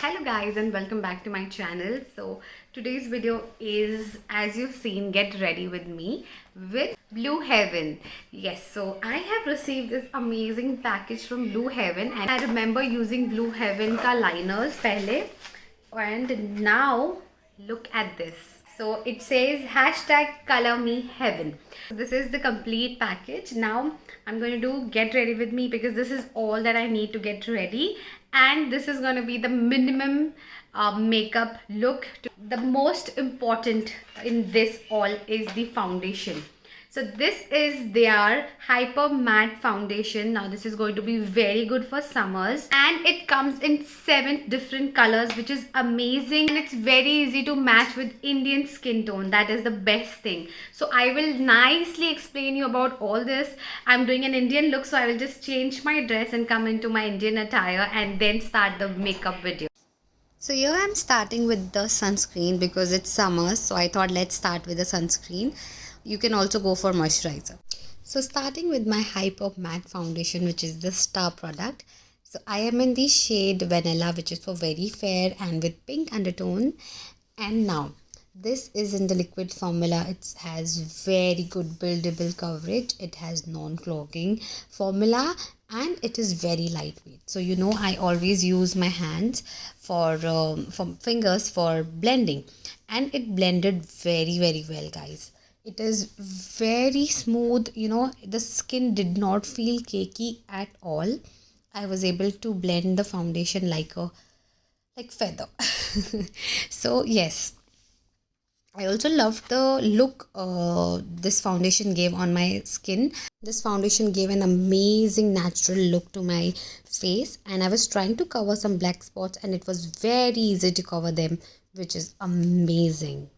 Hello guys and welcome back to my channel. So today's video is, as you've seen, get ready with me with Blue Heaven. Yes, so I have received this amazing package from Blue Heaven and I remember using Blue Heaven ka liners pehle, and now look at this. So it says hashtag color me heaven. So this is the complete package. Now I'm going to do get ready with me because this is all that I need to get ready, and this is going to be the minimum makeup look. The most important in this all is the foundation. So this is their Hyper Matte Foundation. Now this is going to be very good for summers, and it comes in 7 different colors, which is amazing, and it's very easy to match with Indian skin tone. That is the best thing. So I will nicely explain you about all this. I'm doing an Indian look, so I will just change my dress and come into my Indian attire and then start the makeup video. So here I'm starting with the sunscreen because it's summer, so I thought let's start with the sunscreen. You can also go for moisturizer. So starting with my Hyper Matte Foundation, which is the star product. So I am in the shade Vanilla, which is for very fair and with pink undertone. And now this is in the liquid formula. It has very good buildable coverage. It has non-clogging formula and it is very lightweight. So you know I always use my hands for fingers for blending, and it blended very well, guys. It is very smooth. The skin did not feel cakey at all. I was able to blend the foundation like feather. So yes, I also love the look this foundation gave on my skin. This foundation gave an amazing natural look to my face, and I was trying to cover some black spots and it was very easy to cover them, which is amazing.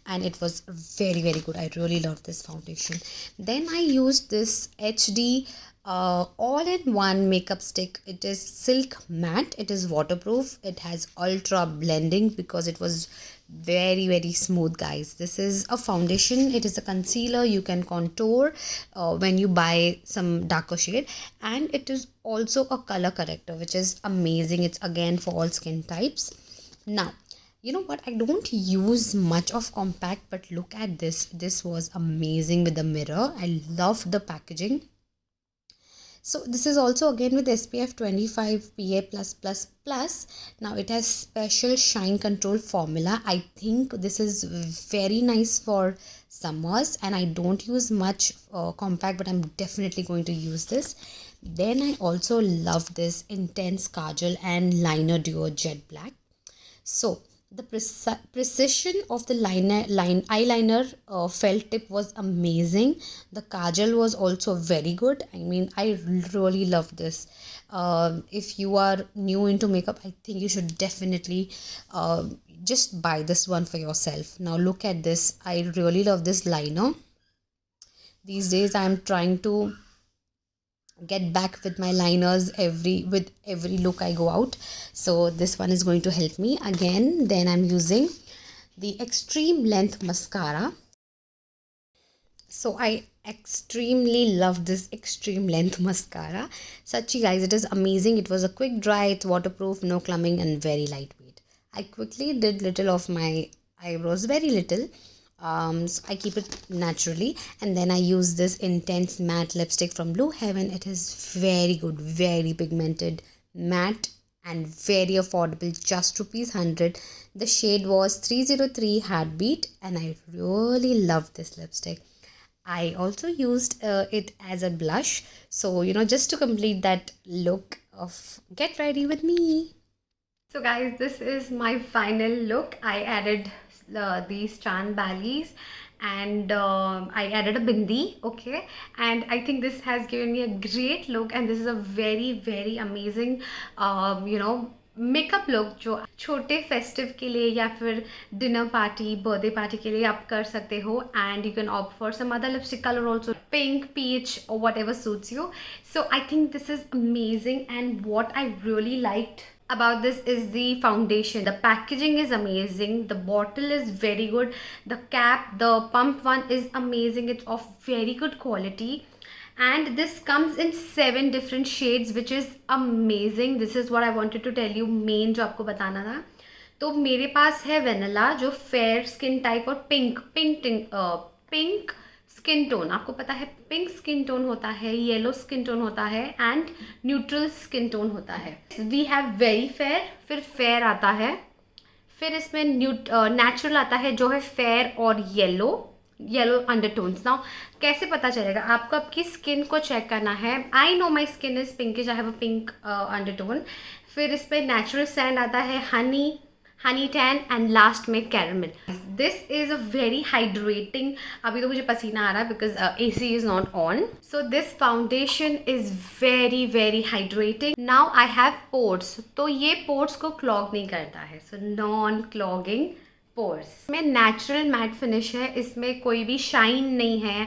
And it was very good. I really love this foundation. Then I used this HD all-in-one makeup stick. It is silk matte. It is waterproof. It has ultra blending because it was very smooth, guys. This is a foundation. It is a concealer. You can contour when you buy some darker shade, and it is also a color corrector, which is amazing. It's again for all skin types. Now you know what, I don't use much of compact, but look at this was amazing with the mirror. I love the packaging. So this is also again with SPF 25 PA+++. Now it has special shine control formula. I think this is very nice for summers, and I don't use much compact, but I'm definitely going to use this. Then I also love this intense kajal and liner duo jet black. So the precision of the eyeliner felt tip was amazing. The kajal was also very good. I mean, I really love this. If you are new into makeup, I think you should definitely just buy this one for yourself. Now look at this. I really love this liner. These days I'm trying to get back with my liners with every look I go out, so this one is going to help me again. Then I'm using the extreme length mascara. So I extremely love this extreme length mascara. Sachi guys, it is amazing. It was a quick dry, it's waterproof, no clumping, and very lightweight. I quickly did little of my eyebrows, very little. So I keep it naturally, and then I use this intense matte lipstick from Blue Heaven. It is very good, very pigmented, matte, and very affordable, just rupees 100. The shade was 303 Heartbeat, and I really love this lipstick. I also used it as a blush, so just to complete that look of get ready with me. So guys, this is my final look. I added these Chan Balis, and I added a bindi, okay, and I think this has given me a great look, and this is a very amazing makeup look जो छोटे festive के लिए या फिर dinner party birthday party के लिए आप कर सकते हो. And you can opt for some other lipstick colour also, pink, peach, or whatever suits you. So I think this is amazing, and what I really liked about this is the foundation. The packaging is amazing, the bottle is very good, the cap, the pump one is amazing, it's of very good quality, and this comes in 7 different shades which is amazing. This is what I wanted to tell you, main जो आपको बताना था. तो मेरे पास है vanilla जो fair skin type और pink skin tone. आपको पता है पिंक स्किन टोन होता है, येलो स्किन टोन होता है एंड न्यूट्रल स्किन टोन होता है. वी हैव वेरी फेयर, फिर फेयर आता है, फिर इसमें नेचुरल आता है जो है फेयर और येलो अंडरटोन्स. नाउ कैसे पता चलेगा आपको? आपकी स्किन को चेक करना है. I know my skin is pinkish, I have a pink undertone. फिर इसमें नेचुरल सैंड आता है, हनी टैन एंड लास्ट में caramel. This is a very hydrating. अभी तो मुझे पसीना आ रहा है because AC is not on. So this foundation is very very hydrating. Now I have pores, तो ये पोर्स को क्लॉग नहीं करता है. So non clogging pores. इसमें नेचुरल मैट फिनिश है, इसमें कोई भी शाइन नहीं है.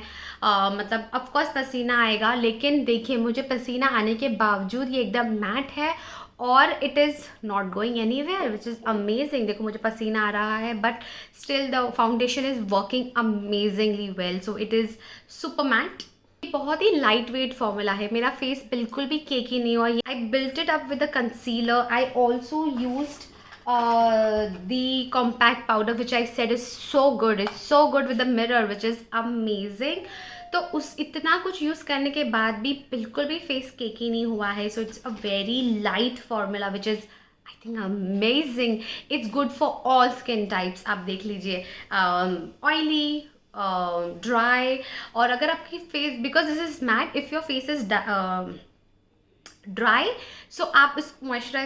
मतलब ऑफकोर्स पसीना आएगा, लेकिन देखिए मुझे पसीना आने के बावजूद ये एकदम मैट है और it is not going anywhere which is amazing. देखो मुझे पसीना आ रहा है but still the foundation is working amazingly well. So it is super matte. बहुत ही लाइट वेट फॉर्मूला है. मेरा फेस बिल्कुल भी केकी नहीं हुआ. I built it up with a concealer. I also used the compact powder which I said is so good. It's so good with the mirror which is amazing. तो उस इतना कुछ यूज़ करने के बाद भी बिल्कुल भी फेस केकी नहीं हुआ है. So it's a very light formula which is I think amazing. It's good for all skin types. आप देख लीजिए, ऑयली, ड्राई, और अगर आपकी face, because this is matte, if your face is dry, so आप इस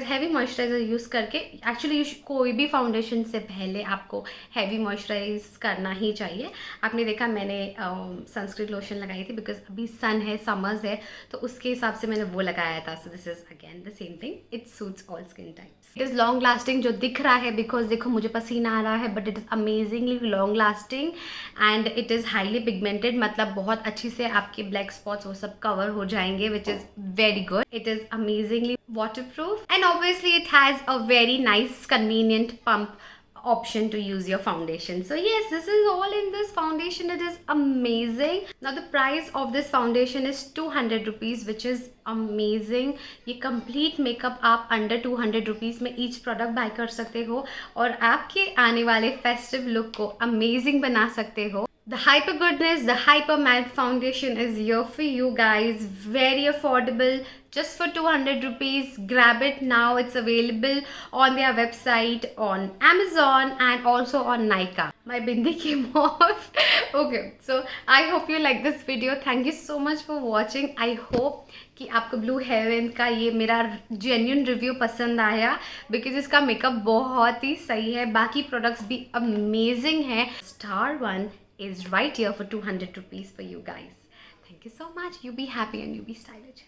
हैवी मॉइस्चराइज़र यूज़ करके, actually कोई भी फाउंडेशन से पहले आपको हैवी मॉइस्चराइज करना ही चाहिए. आपने देखा मैंने सनस्क्रीन लोशन लगाई थी बिकॉज अभी सन है, समर्स है, तो उसके हिसाब से मैंने वो लगाया था. So this is again the same thing. It suits all skin types. It is long lasting जो दिख रहा है बिकॉज देखो मुझे पसीना आ रहा है, but it is amazingly long lasting and it is highly pigmented. मतलब बहुत अच्छी से आपके ब्लैक स्पॉट्स वो सब कवर हो जाएंगे which is very good. It is amazingly waterproof and obviously it has a very nice convenient pump option to use your foundation. So yes, this is all in this foundation. It is amazing. Now the price of this foundation is 200 rupees, which is amazing. ये complete makeup आप under 200 rupees में each product buy कर सकते हो और आपके आने वाले festive look को amazing बना सकते हो. The Hyper Goodness, the Hyper Matte Foundation is here for you guys. Very affordable, just for 200 rupees. Grab it now. It's available on their website, on Amazon and also on Nykaa. My bindi came off. Okay, so I hope you like this video. Thank you so much for watching. I hope कि आपको blue haven का ये मेरा genuine review पसंद आया because इसका makeup बहुत ही सही है. बाकी प्रोडक्ट्स भी अमेजिंग हैं. Star One is right here for 200 rupees for you guys. Thank you so much. You be happy and you be stylish.